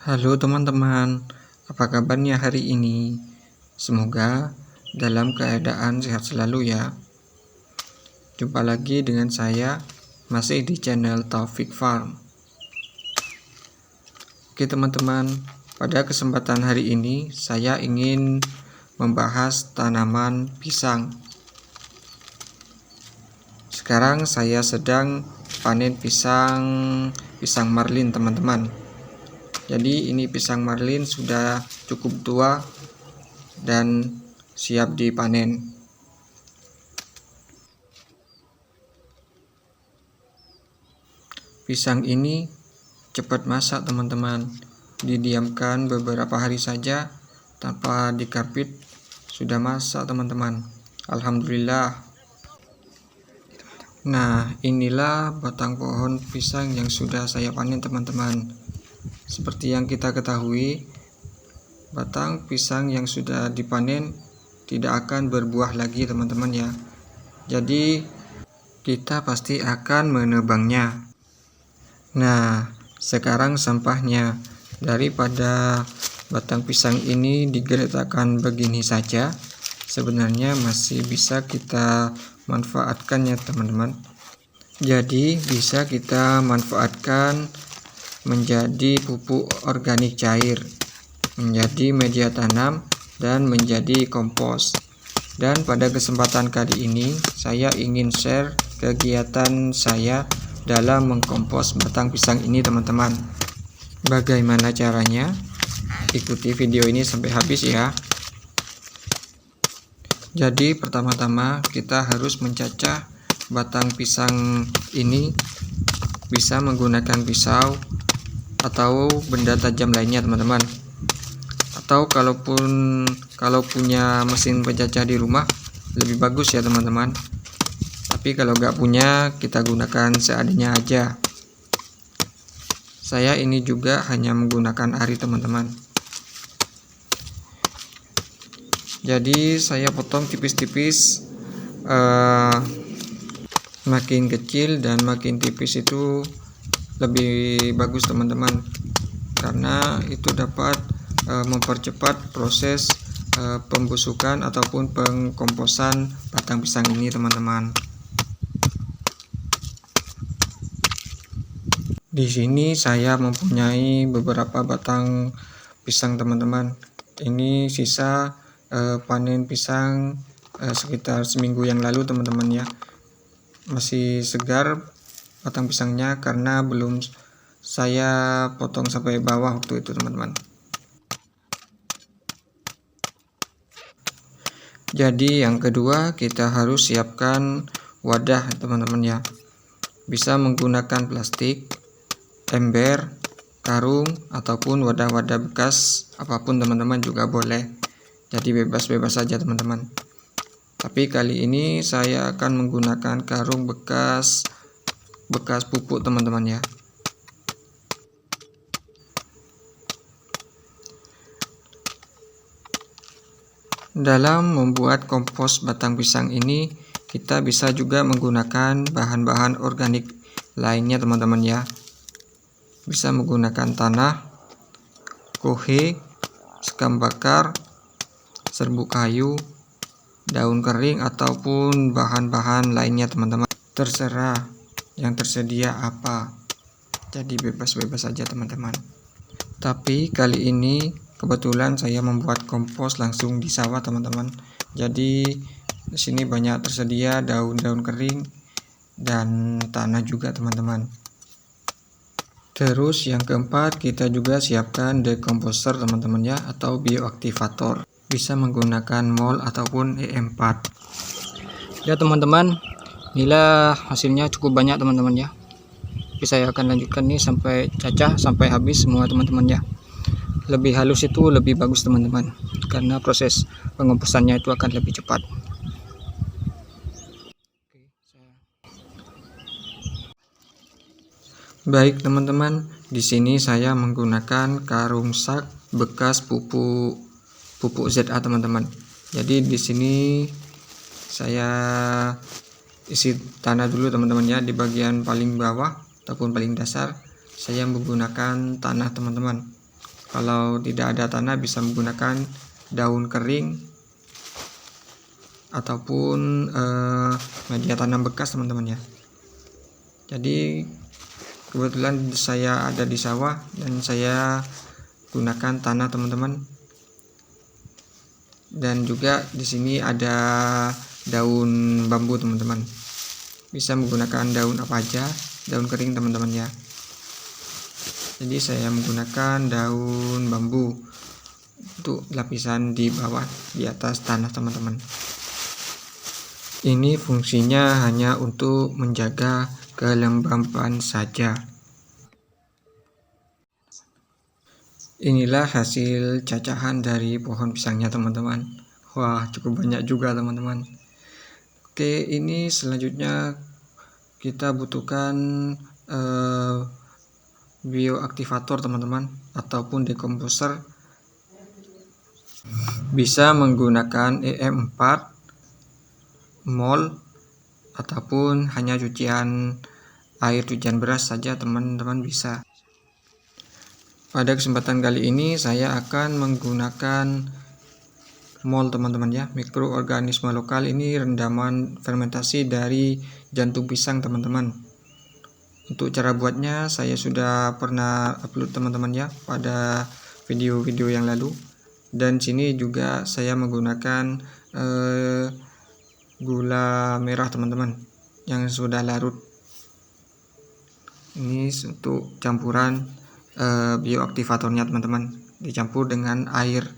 Halo teman-teman, apa kabarnya hari ini? Semoga dalam keadaan sehat selalu ya. Jumpa lagi dengan saya, masih di channel Taufik Farm. Oke teman-teman, pada kesempatan hari ini saya ingin membahas tanaman pisang. Sekarang saya sedang panen pisang marlin teman-teman. Jadi ini pisang marlin sudah cukup tua dan siap dipanen. Pisang ini cepat masak teman-teman. Didiamkan beberapa hari saja tanpa dikarpit sudah masak teman-teman. Alhamdulillah. Nah, inilah batang pohon pisang yang sudah saya panen teman-teman. Seperti yang kita ketahui, batang pisang yang sudah dipanen tidak akan berbuah lagi teman-teman ya. Jadi kita pasti akan menebangnya. Nah, sekarang sampahnya, daripada batang pisang ini digeletakkan begini saja, sebenarnya masih bisa kita manfaatkan ya teman-teman. Jadi bisa kita manfaatkan menjadi pupuk organik cair, menjadi media tanam, dan menjadi kompos. Dan pada kesempatan kali ini saya ingin share kegiatan saya dalam mengkompos batang pisang ini teman-teman. Bagaimana caranya? Ikuti video ini sampai habis ya. Jadi pertama-tama kita harus mencacah batang pisang ini, bisa menggunakan pisau atau benda tajam lainnya teman-teman. Atau kalau punya mesin pencacah di rumah lebih bagus ya teman-teman. Tapi kalau nggak punya, kita gunakan seadanya aja. Saya ini juga hanya menggunakan ari teman-teman. Jadi saya potong tipis-tipis, makin kecil dan makin tipis itu lebih bagus teman-teman, karena itu dapat mempercepat proses pembusukan ataupun pengkomposan batang pisang ini teman-teman. Di sini saya mempunyai beberapa batang pisang teman-teman. Ini sisa panen pisang sekitar seminggu yang lalu teman-teman ya. Masih segar batang pisangnya karena belum saya potong sampai bawah waktu itu teman-teman. Jadi yang kedua, kita harus siapkan wadah teman-teman ya. Bisa menggunakan plastik, ember, karung, ataupun wadah-wadah bekas apapun teman-teman juga boleh. Jadi bebas-bebas saja teman-teman. Tapi kali ini saya akan menggunakan karung bekas pupuk teman-teman ya. Dalam membuat kompos batang pisang ini, kita bisa juga menggunakan bahan-bahan organik lainnya teman-teman ya. Bisa menggunakan tanah, kohe, sekam bakar, serbuk kayu, daun kering, ataupun bahan-bahan lainnya teman-teman. Terserah yang tersedia apa. Jadi bebas-bebas saja teman-teman. Tapi kali ini kebetulan saya membuat kompos langsung di sawah teman-teman. Jadi di sini banyak tersedia daun-daun kering dan tanah juga teman-teman. Terus yang keempat, kita juga siapkan decomposer teman-teman ya, atau bioaktivator. Bisa menggunakan mol ataupun E4. Ya teman-teman, inilah hasilnya cukup banyak teman-teman ya. Tapi saya akan lanjutkan nih sampai cacah, sampai habis semua teman-teman ya. Lebih halus itu lebih bagus teman-teman, karena proses pengomposannya itu akan lebih cepat. Baik teman-teman, di sini saya menggunakan karung sak bekas pupuk ZA teman-teman. Jadi di sini saya isi tanah dulu teman-teman ya. Di bagian paling bawah ataupun paling dasar saya menggunakan tanah teman-teman. Kalau tidak ada tanah bisa menggunakan daun kering ataupun media tanam bekas teman-teman ya. Jadi kebetulan saya ada di sawah dan saya gunakan tanah teman-teman. Dan juga di sini ada daun bambu teman-teman. Bisa menggunakan daun apa aja, daun kering teman-teman ya. Jadi saya menggunakan daun bambu untuk lapisan di bawah, di atas tanah teman-teman. Ini fungsinya hanya untuk menjaga kelembapan saja. Inilah hasil cacahan dari pohon pisangnya teman-teman. Wah, cukup banyak juga teman-teman. Oke, ini selanjutnya kita butuhkan bioaktivator teman-teman, ataupun dekomposer. Bisa menggunakan EM4, mol, ataupun hanya cucian air cucian beras saja teman-teman bisa. Pada kesempatan kali ini saya akan menggunakan mol teman-teman ya, mikroorganisme lokal. Ini rendaman fermentasi dari jantung pisang teman-teman. Untuk cara buatnya saya sudah pernah upload teman-teman ya pada video-video yang lalu. Dan sini juga saya menggunakan gula merah teman-teman yang sudah larut. Ini untuk campuran bioaktivatornya teman-teman, dicampur dengan air.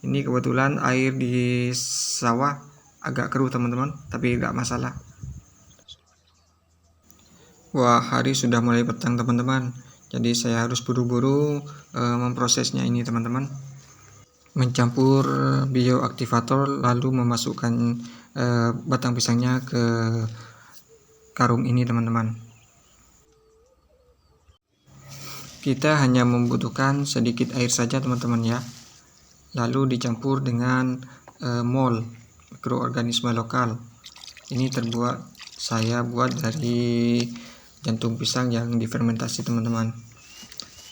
Ini kebetulan air di sawah agak keruh teman-teman, tapi tidak masalah. Wah, hari sudah mulai petang teman-teman, jadi saya harus buru-buru memprosesnya ini teman-teman. Mencampur bioaktivator lalu memasukkan batang pisangnya ke karung ini teman-teman. Kita hanya membutuhkan sedikit air saja teman-teman ya. Lalu dicampur dengan mol, mikroorganisme lokal. Ini saya buat dari jantung pisang yang difermentasi teman-teman.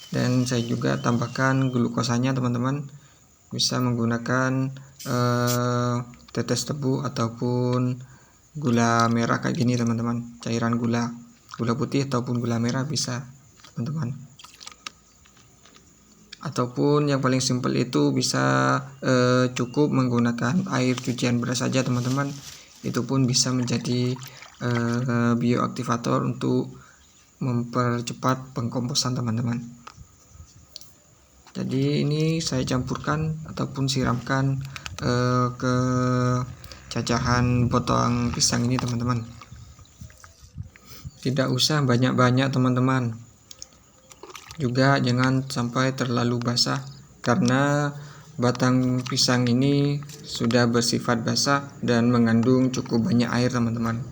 Dan saya juga tambahkan glukosanya teman-teman. Bisa menggunakan tetes tebu ataupun gula merah kayak gini teman-teman. Cairan gula putih ataupun gula merah bisa teman-teman. Ataupun yang paling simpel itu bisa cukup menggunakan air cucian beras saja teman-teman. Itu pun bisa menjadi bioaktivator untuk mempercepat pengkomposan teman-teman. Jadi ini saya campurkan ataupun siramkan ke cacahan potong pisang ini teman-teman. Tidak usah banyak-banyak teman-teman. Juga jangan sampai terlalu basah, karena batang pisang ini sudah bersifat basah dan mengandung cukup banyak air teman-teman.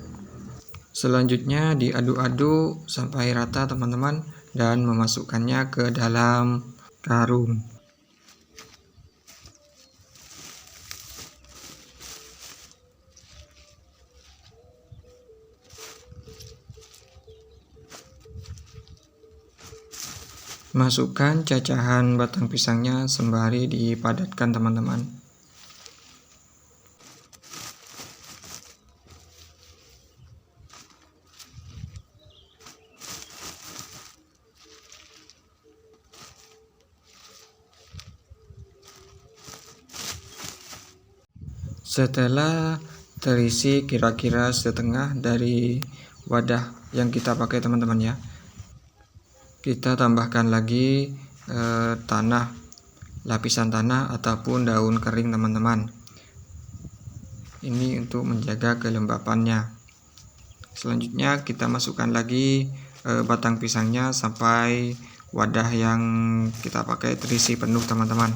Selanjutnya diaduk-aduk sampai rata teman-teman dan memasukkannya ke dalam karung. Masukkan cacahan batang pisangnya sembari dipadatkan teman-teman. Setelah terisi kira-kira setengah dari wadah yang kita pakai teman-teman ya, kita tambahkan lagi tanah, lapisan tanah ataupun daun kering teman-teman. Ini untuk menjaga kelembapannya. Selanjutnya kita masukkan lagi batang pisangnya sampai wadah yang kita pakai terisi penuh teman-teman.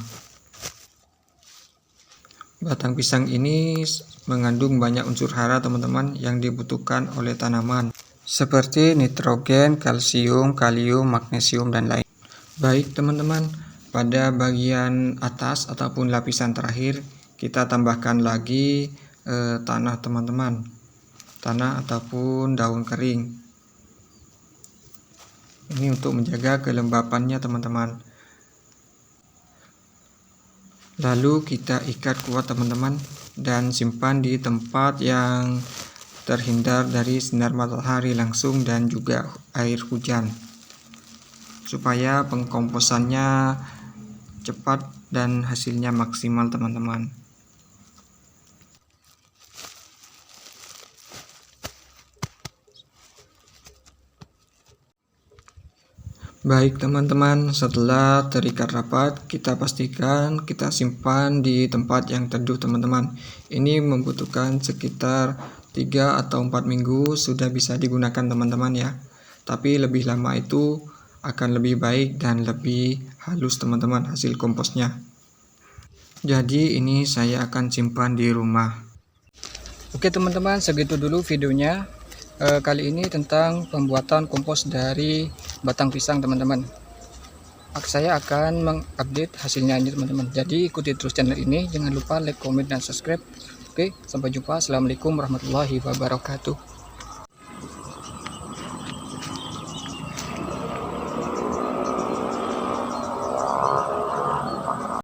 Batang pisang ini mengandung banyak unsur hara teman-teman yang dibutuhkan oleh tanaman, seperti nitrogen, kalsium, kalium, magnesium, dan lain. Baik teman-teman, pada bagian atas ataupun lapisan terakhir kita tambahkan lagi tanah teman-teman, tanah ataupun daun kering. Ini untuk menjaga kelembapannya teman-teman. Lalu kita ikat kuat teman-teman dan simpan di tempat yang terhindar dari sinar matahari langsung dan juga air hujan, supaya pengkomposannya cepat dan hasilnya maksimal teman-teman. Baik teman-teman, setelah terikat rapat, kita pastikan kita simpan di tempat yang teduh teman-teman. Ini membutuhkan sekitar 3 atau 4 minggu sudah bisa digunakan teman-teman ya. Tapi lebih lama itu akan lebih baik dan lebih halus teman-teman hasil komposnya. Jadi ini saya akan simpan di rumah. Oke teman-teman, segitu dulu videonya. Kali ini tentang pembuatan kompos dari batang pisang teman-teman. Saya akan mengupdate hasilnya ini teman-teman. Jadi ikuti terus channel ini, jangan lupa like, comment, dan subscribe. Oke, sampai jumpa. Assalamualaikum warahmatullahi wabarakatuh.